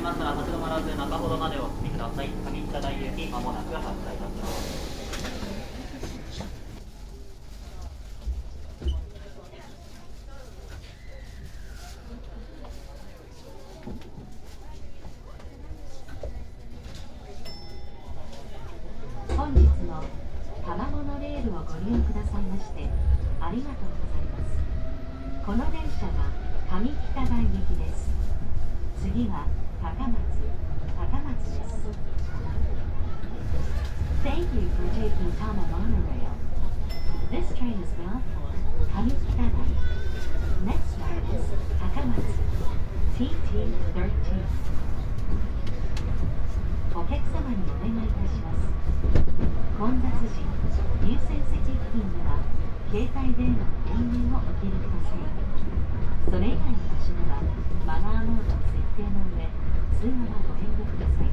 ましたら立ち止まらず中ほどまでお進みください。上北台行きまもなく発車いたします。本日の多摩モノレールをご利用くださいましてありがとうございます。この電車は上北台行きです。次は高松です。Thank you for taking Tama Monorail. This train is bound for Kamikita-dai. Next stop is Takamatsu, TT13. お客様にお願いいたします。混雑時、優先席付近では携帯電話の電源をお切りください。それ以外の場所ではマナーモード設定の上、通話はご遠慮ください。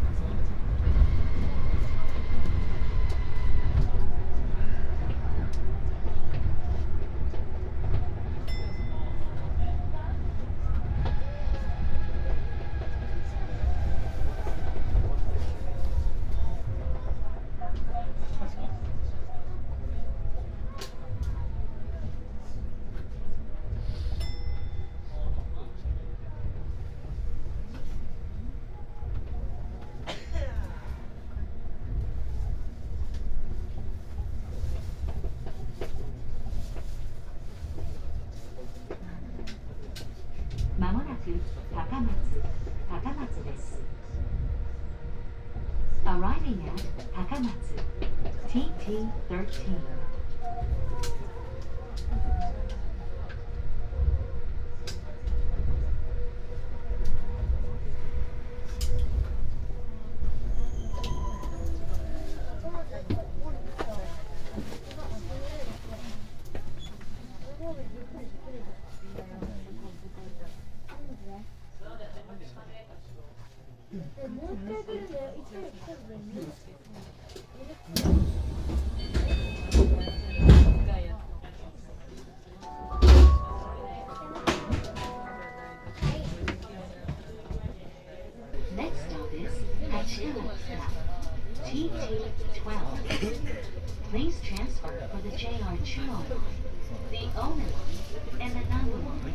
まもなく高松です。Arriving at 高松 TT13. TT12. Please transfer for the JR2 line, the owner line, and the number line.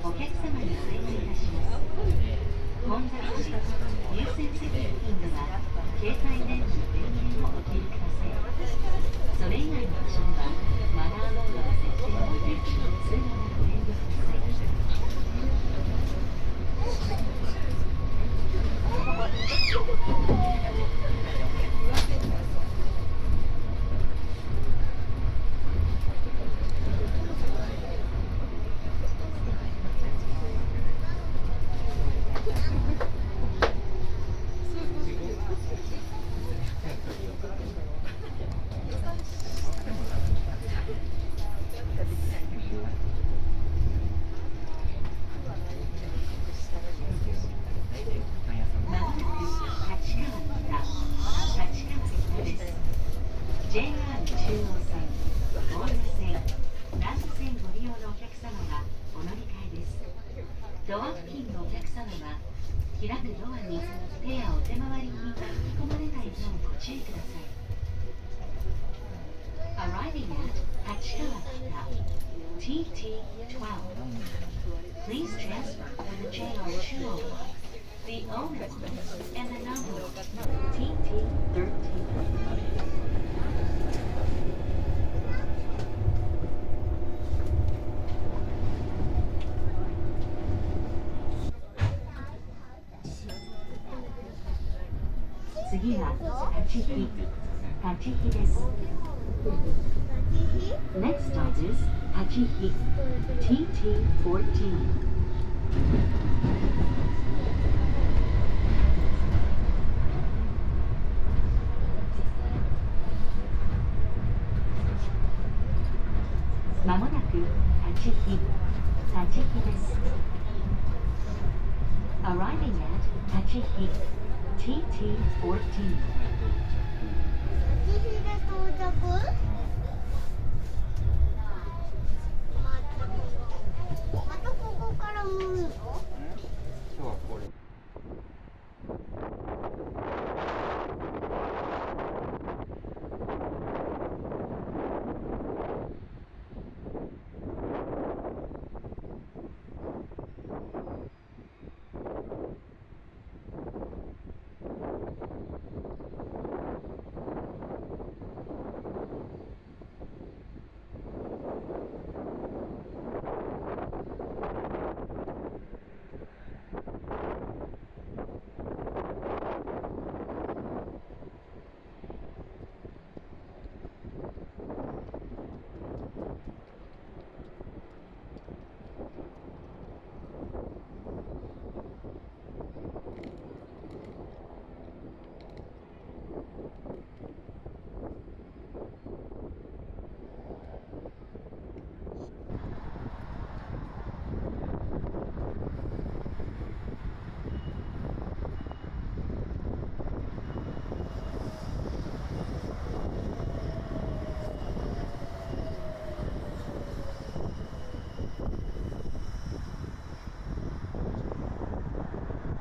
お客様にお願いいたします。混雑時、優先席付近では携帯電話の電源をお切りください。それ以外の場所ではマナーモードの設定の上、通話はご遠慮ください。ドア付近のお客様は開くドアに手やお手回り品が吹き込まれないようご注意ください。Arriving at 立川北 TT12. Please transfer for the JR2 line, the owner line, and the number line, TT13. 次は立飛です。Next stop is 立飛 TT14. まもなく立飛です。Arriving at 立飛TT14. 立飛で到着